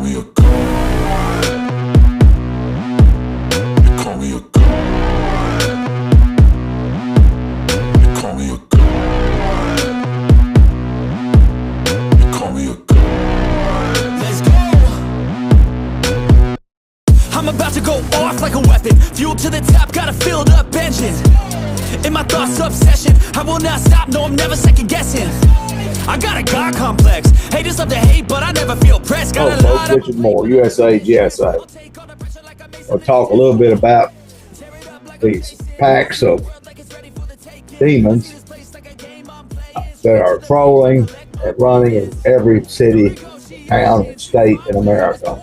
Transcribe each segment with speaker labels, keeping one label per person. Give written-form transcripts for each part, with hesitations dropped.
Speaker 1: me a god. You call me a god. You call me a god. You call me a god.
Speaker 2: Let's go. I'm about to go off like a weapon. Fuel to the top, got a filled up engine. In my thoughts, obsession. I will not stop, no, I'm never second guessing. I got a God complex. Haters love to hate, but I never feel pressed. Got
Speaker 3: folks, Richard Moore, USAGSA. I'll talk a little bit about these packs of demons that are trolling and running in every city, town, and state in America.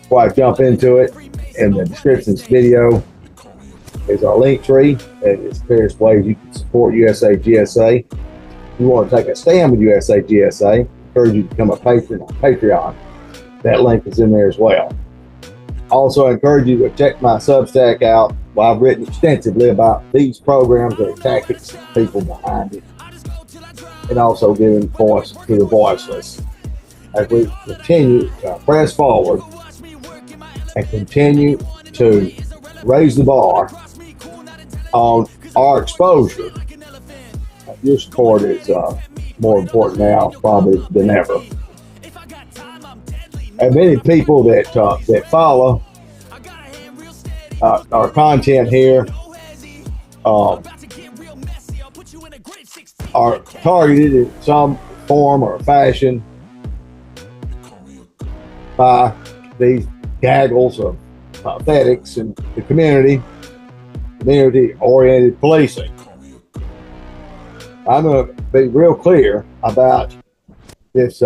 Speaker 3: Before I jump into it, in the description of this video is our link tree. There's various ways you can support USAGSA. If you want to take a stand with USAGSA, I encourage you to become a patron on Patreon. That link is in there as well. Also, I encourage you to check my Substack out. Well, I've written extensively about these programs, the tactics, and people behind it, and also giving voice to the voiceless as we continue to press forward and continue to raise the bar on our exposure. Your support is more important now, probably than ever. And many people that follow our content here are targeted in some form or fashion by these gaggles of pathetics in the community-oriented policing. I'm going to be real clear about this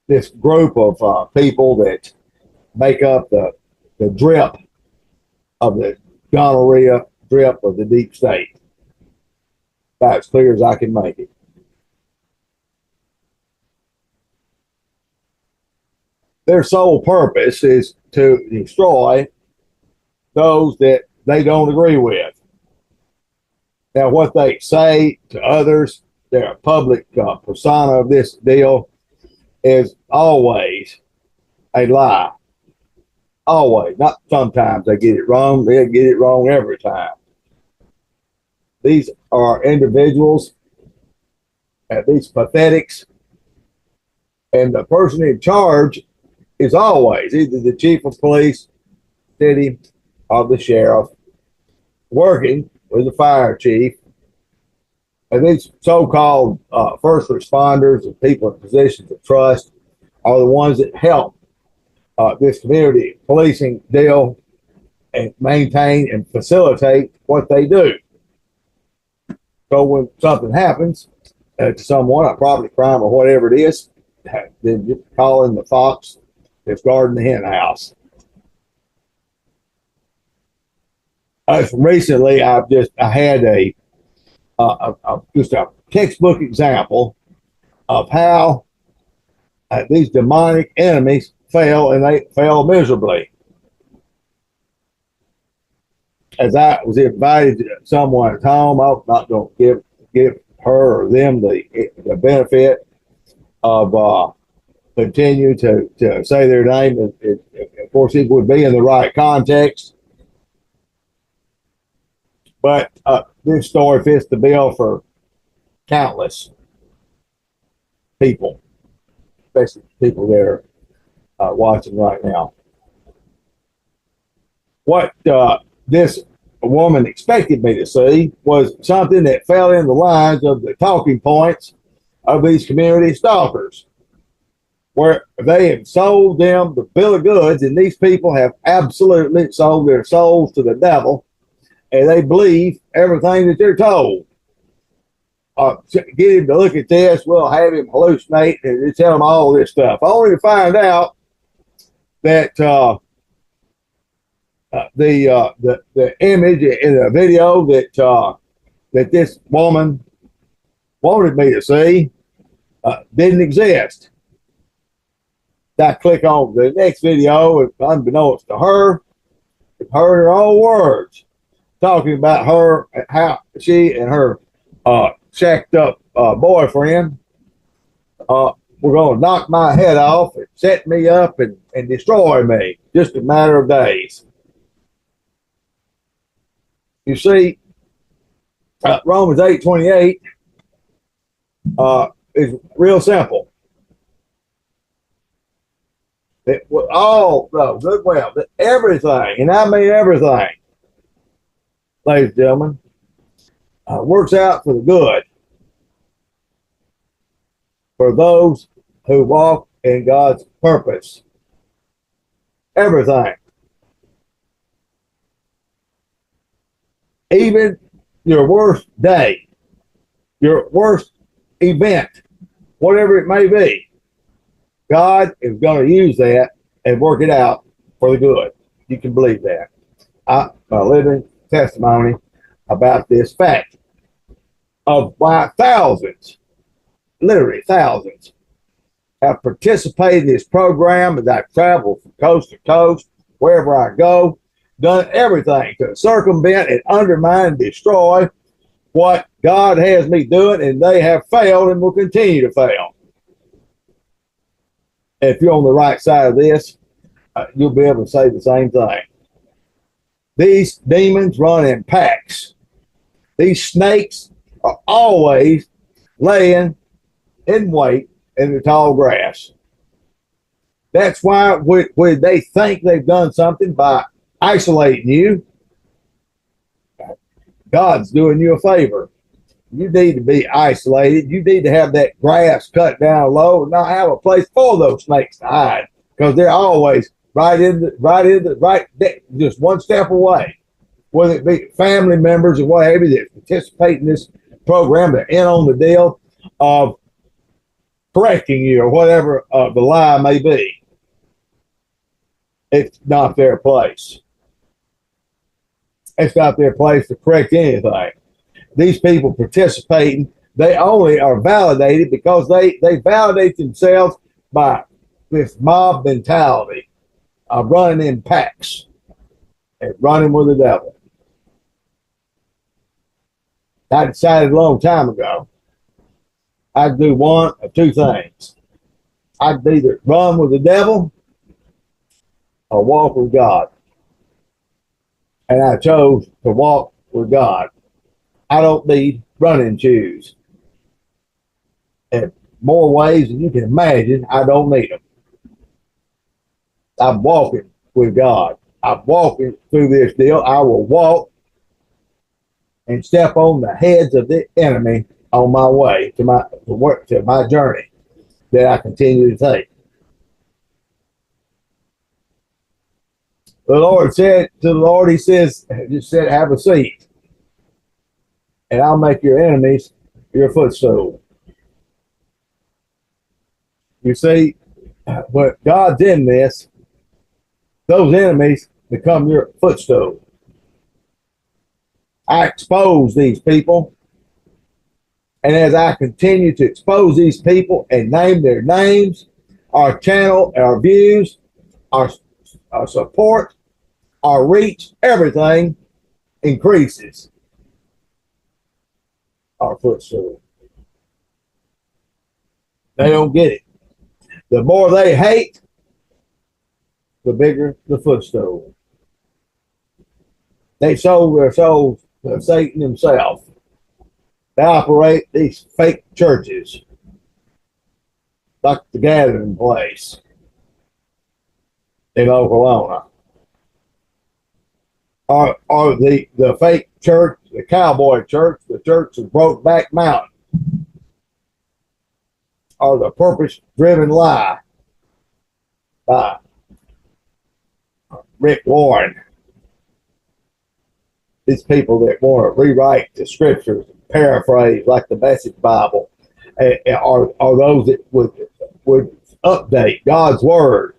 Speaker 3: this group of people that make up the drip of the gonorrhea drip of the deep state. About as clear as I can make it. Their sole purpose is to destroy those that they don't agree with. Now, what they say to others, their public persona of this deal, is always a lie. Always. Not sometimes they get it wrong. They get it wrong every time. These are individuals, these pathetics, and the person in charge is always either the chief of police, city, or the sheriff, working with the fire chief. And these so-called first responders and people in positions of trust are the ones that help this community policing deal and maintain and facilitate what they do. So when something happens to someone, a property crime or whatever it is, then you call in the fox that's guarding the hen house. Recently, I had just a textbook example of how these demonic enemies fail, and they fail miserably. As I was invited to someone's home, I'm not going to give her or them the benefit of continue to say their name. Of course, it would be in the right context. But this story fits the bill for countless people, especially people that are watching right now. What this woman expected me to see was something that fell in the lines of the talking points of these community stalkers, where they have sold them the bill of goods, and these people have absolutely sold their souls to the devil, and they believe everything that they're told. Get him to look at this, we'll have him hallucinate and tell him all this stuff, only to find out that the image in the video that this woman wanted me to see didn't exist. I click on the next video, and unbeknownst to her, it's her own words talking about her, how she and her shacked up boyfriend were going to knock my head off and set me up and destroy me. Just a matter of days. You see, Romans 8:28 is real simple. It was all goodwill, everything, and I mean everything, ladies and gentlemen, works out for the good for those who walk in God's purpose. Everything. Even your worst day, your worst event, whatever it may be, God is going to use that and work it out for the good. You can believe that. I'm a living testimony about this fact of why thousands, literally thousands, have participated in this program as I've traveled from coast to coast, wherever I go, done everything to circumvent and undermine and destroy what God has me doing, and they have failed and will continue to fail. If you're on the right side of this, you'll be able to say the same thing. These demons run in packs. These snakes are always laying in wait in the tall grass. That's why when they think they've done something by isolating you, God's doing you a favor. You need to be isolated. You need to have that grass cut down low and not have a place for those snakes to hide, because they're always right just one step away. Whether it be family members or what have you that participate in this program, they're in on the deal of correcting you or whatever the lie may be. It's not their place. It's not their place to correct anything. These people participating, they only are validated because they validate themselves by this mob mentality of running in packs and running with the devil. I decided a long time ago I'd do one of two things. I'd either run with the devil or walk with God. And I chose to walk with God. I don't need running shoes. In more ways than you can imagine, I don't need them. I'm walking with God. I'm walking through this deal. I will walk and step on the heads of the enemy on my way to my journey that I continue to take. The Lord said to the Lord, he says, just said, have a seat, and I'll make your enemies your footstool. You see, when God's in this, those enemies become your footstool. I expose these people, and as I continue to expose these people and name their names, our channel, our views, our support, our reach, everything increases. Our footstool. They don't get it. The more they hate, the bigger the footstool. They sold their souls to Satan himself. They operate these fake churches like the gathering place in Oklahoma. Or the fake church, the cowboy church, the church of Brokeback Mountain, or the purpose-driven lie by Rick Warren. These people that want to rewrite the scriptures, paraphrase like the Message Bible, are those that would update God's word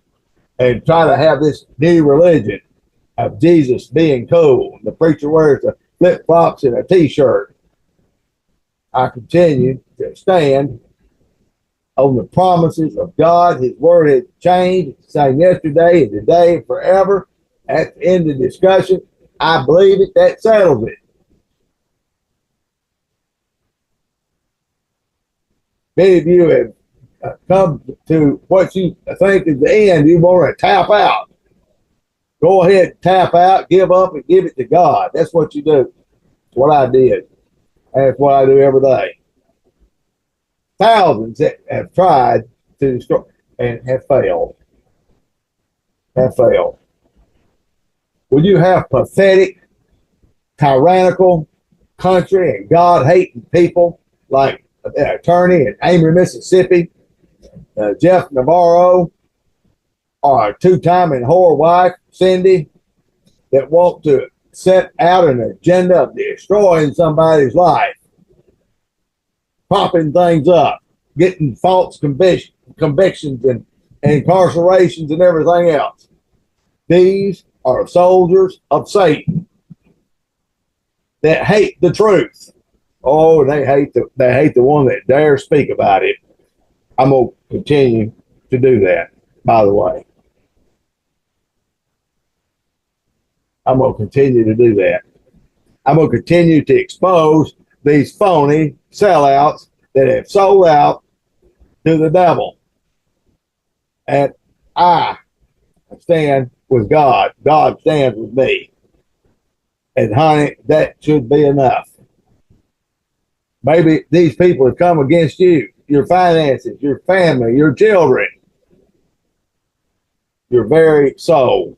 Speaker 3: and try to have this new religion of Jesus being cool. The preacher wears the flip-flops and a t-shirt. I continue to stand on the promises of God. His word has changed. It's the same yesterday and today and forever. At the end of the discussion, I believe it. That settles it. Many of you have come to what you think is the end, you want to tap out. Go ahead, tap out, give up, and give it to God. That's what you do. That's what I did. That's what I do every day. Thousands that have tried to destroy and have failed. Have failed. When you have pathetic, tyrannical country and God-hating people like an attorney in Amory, Mississippi, Jeff Navarro, or a two-timing whore wife, Cindy, that want to set out an agenda of destroying somebody's life, popping things up, getting false convictions and incarcerations and everything else. These are soldiers of Satan that hate the truth. Oh, they hate the one that dares speak about it. I'm gonna continue to do that, by the way. I'm gonna continue to do that. I'm gonna continue to expose these phony sellouts that have sold out to the devil. And I stand with God. God stands with me. And honey, that should be enough. Maybe these people have come against you, your finances, your family, your children, your very soul.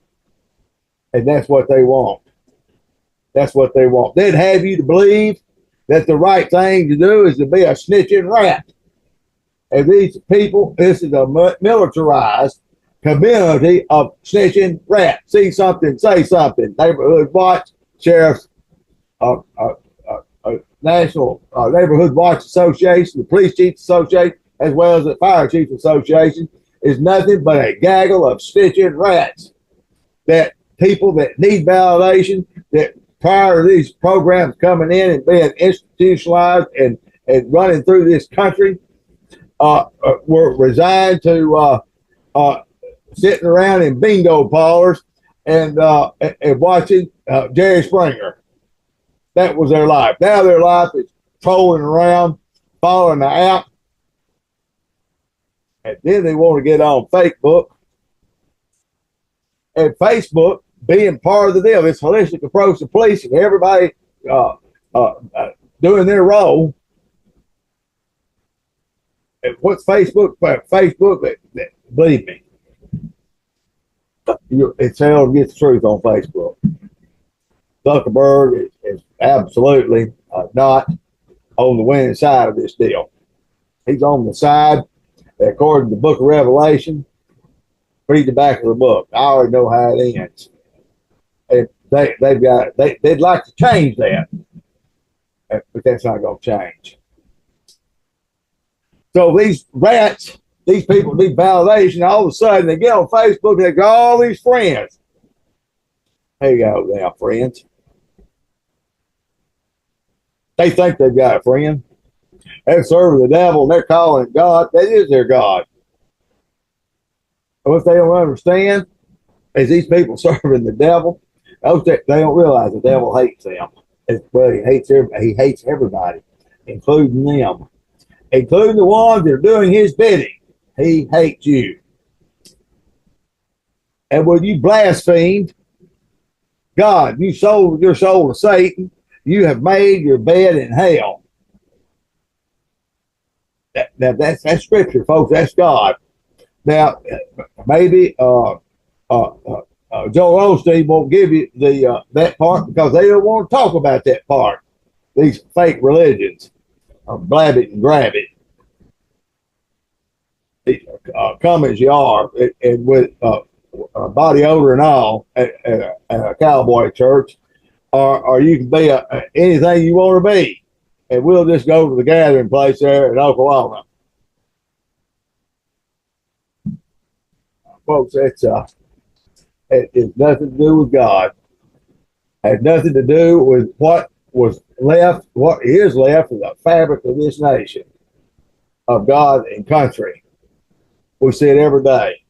Speaker 3: And that's what they want. That's what they want. They'd have you to believe that the right thing to do is to be a snitching rat. And these people, this is a militarized community of snitching rats. See something, say something. Neighborhood Watch, Sheriff's National Neighborhood Watch Association, the Police Chiefs Association, as well as the Fire Chiefs Association, is nothing but a gaggle of snitching rats. That people that need validation, that prior to these programs coming in and being institutionalized and running through this country, were resigned to sitting around in bingo parlors and watching Jerry Springer. That was their life. Now their life is trolling around, following the app, and then they want to get on Facebook. And Facebook being part of the deal, this holistic approach to policing, everybody doing their role. And what's Facebook? Facebook, believe me, it's hell to get the truth on Facebook. Zuckerberg is absolutely not on the winning side of this deal. He's on the side, according to the book of Revelation. Read the back of the book. I already know how it ends. They'd like to change that, but that's not going to change. So these rats, these people need validation. All of a sudden, they get on Facebook and they got all these friends. There you go, now, friends. They think they've got a friend. They're serving the devil and they're calling it God. That is their God. What they don't understand is these people serving the devil. They don't realize the devil hates them. Well, he hates everybody, including them, including the ones that are doing his bidding. He hates you. And when you blasphemed God, you sold your soul to Satan. You have made your bed in hell. That's scripture, folks. That's God. Now, maybe Joel Osteen won't give you that part because they don't want to talk about that part. These fake religions, blab it and grab it. Come as you are, and with body odor and all at a cowboy church, or you can be anything you want to be, and we'll just go to the gathering place there in Oklahoma. Folks, it has nothing to do with God. It had nothing to do with what was left, what is left of the fabric of this nation, of God and country. We see it every day,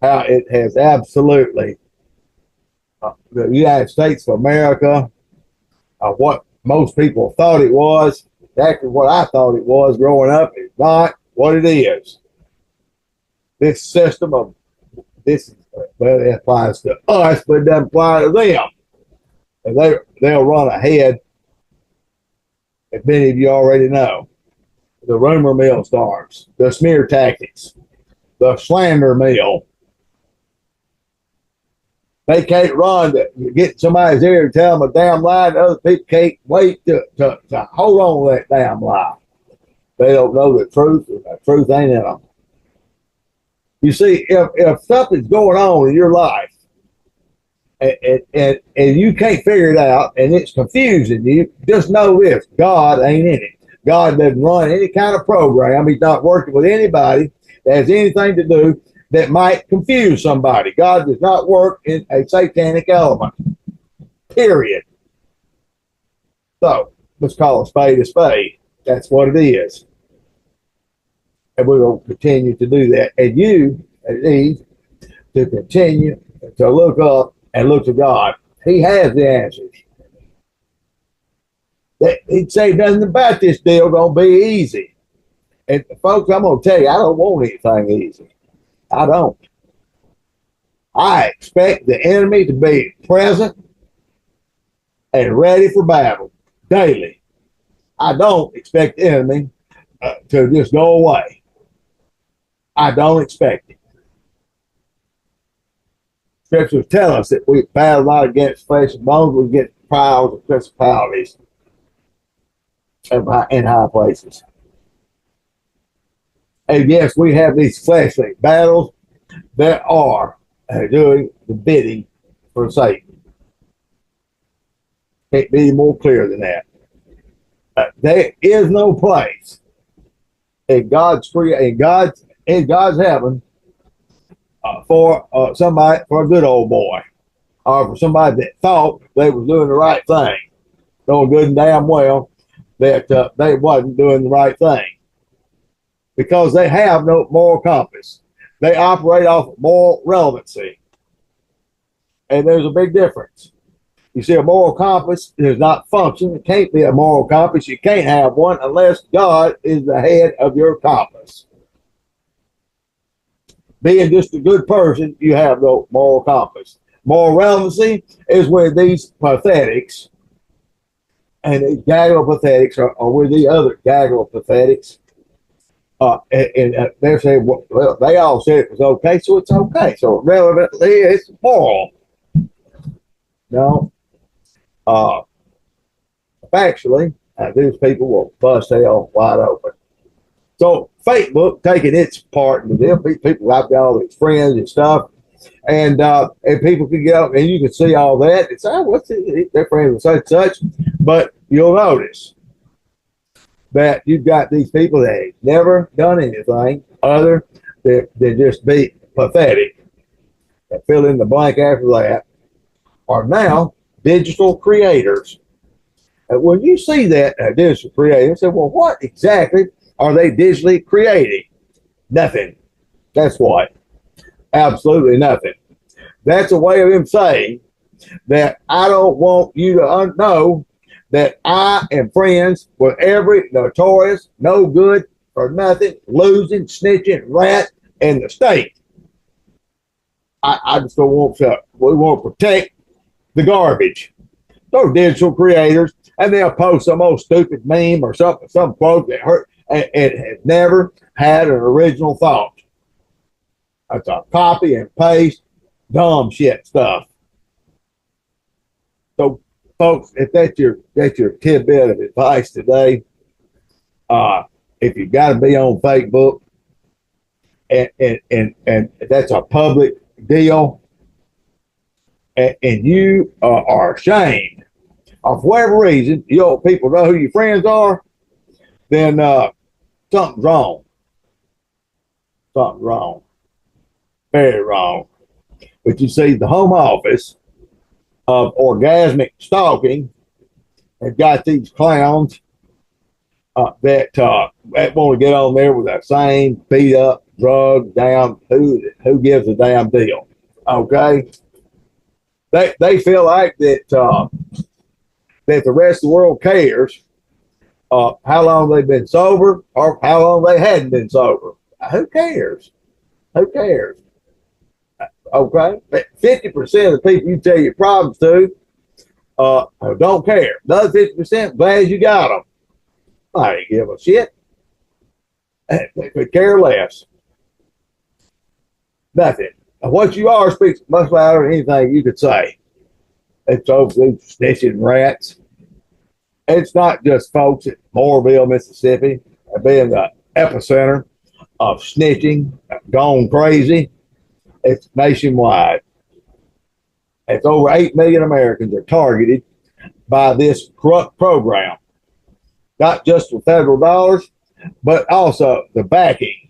Speaker 3: how it has absolutely, the United States of America, what most people thought it was, actually what I thought it was growing up, is not what it is. this system of this, well, it applies to us, but it doesn't apply to them. And they'll run ahead, as many of you already know. The rumor mill starts, the smear tactics, the slander mill. They can't run to get somebody's ear and tell them a damn lie, and other people can't wait to hold on to that damn lie. They don't know the truth, and the truth ain't in them. You see, if something's going on in your life, and you can't figure it out, and it's confusing you, just know this: God ain't in it. God doesn't run any kind of program. He's not working with anybody that has anything to do that might confuse somebody. God does not work in a satanic element. Period. So let's call a spade a spade. That's what it is. And we're going to continue to do that. And you need to continue to look up and look to God. He has the answers. He'd say nothing about this deal going to be easy. And folks, I'm going to tell you, I don't want anything easy. I don't. I expect the enemy to be present and ready for battle daily. I don't expect the enemy to just go away. I don't expect it. Scriptures tell us that we battle not against flesh and bones, we get trials and principalities in high places. And yes, we have these fleshly battles that are doing the bidding for Satan. Can't be more clear than that. There is no place in God's heaven for somebody, for a good old boy, or for somebody that thought they was doing the right thing, knowing good and damn well that they wasn't doing the right thing, because they have no moral compass. They operate off of moral relevancy, and there's a big difference. You see, a moral compass does not function. It can't be a moral compass. You can't have one unless God is the head of your compass. Being just a good person, you have no moral compass. Moral relevancy is when these pathetics, and the gaggle of pathetics are with the other gaggle of pathetics. And they're saying, well, they all said it was okay, so it's okay. So relevantly, it's moral. No. Factually, these people will bust hell wide open. So Facebook taking its part in the deal. People, I've got all these friends and stuff, and people can get up and you can see all that. It's what's it? Their friends and such. But you'll notice that you've got these people that ain't never done anything other than just be pathetic. And fill in the blank after that are now digital creators. And when you see that digital creator, you say, well, what exactly are they digitally creating? Nothing. That's what. Absolutely nothing. That's a way of him saying that I don't want you to know that I am friends with every notorious, no good for nothing, losing, snitching rat in the state. I just don't want to. We want to protect the garbage. Those digital creators, and they'll post some old stupid meme or something, some quote that hurt and has never had an original thought. That's a copy and paste, dumb shit stuff. So, folks, if that's your tidbit of advice today, if you got to be on Facebook, and that's a public deal, and you are ashamed of whatever reason, people know who your friends are, then something's wrong. Something's wrong. Very wrong. But you see, the home office of orgasmic stalking has got these clowns that want to get on there with that same beat up, drug down, who gives a damn deal. Okay? They feel like that that the rest of the world cares how long they've been sober or how long they hadn't been sober. Who cares? Who cares? Okay, 50% of the people you tell your problems to don't care. The other 50%, glad you got them. I ain't give a shit. They could care less. Nothing. What you are speaks much louder than anything you could say. It's those snitching rats. It's not just folks at Moorville, Mississippi, being the epicenter of snitching, gone crazy. It's nationwide. It's over 8 million Americans are targeted by this corrupt program. Not just for federal dollars, but also the backing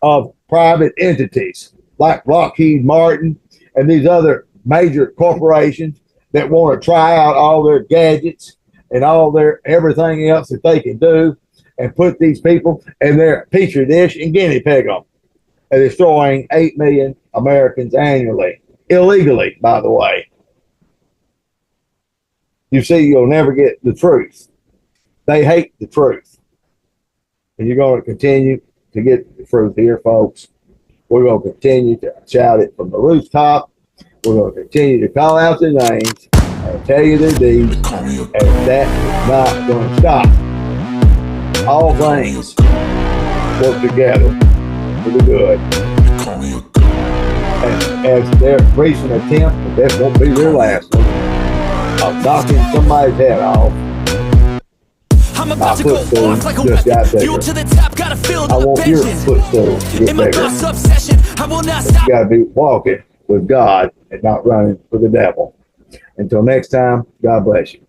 Speaker 3: of private entities like Lockheed Martin and these other major corporations that want to try out all their gadgets and all their everything else that they can do and put these people in their petri dish and guinea pig them. And destroying 8 million Americans annually, illegally, by the way. You see, you'll never get the truth. They hate the truth. And you're going to continue to get the truth here, folks. We're going to continue to shout it from the rooftop. We're going to continue to call out their names and tell you their deeds. And that is not going to stop. All things work together for the good. And as their recent attempt, but that won't be their last one, of knocking somebody's head off.
Speaker 2: I'm about to go off like a
Speaker 3: just got
Speaker 2: weapon. Fuel
Speaker 3: bigger.
Speaker 2: to the top, gotta fill
Speaker 3: I
Speaker 2: up
Speaker 3: want your
Speaker 2: engine.
Speaker 3: footstool to get
Speaker 2: In my
Speaker 3: bigger.
Speaker 2: thoughts obsession, I will not
Speaker 3: You
Speaker 2: stop.
Speaker 3: got to be walking with God and not running for the devil. Until next time, God bless you.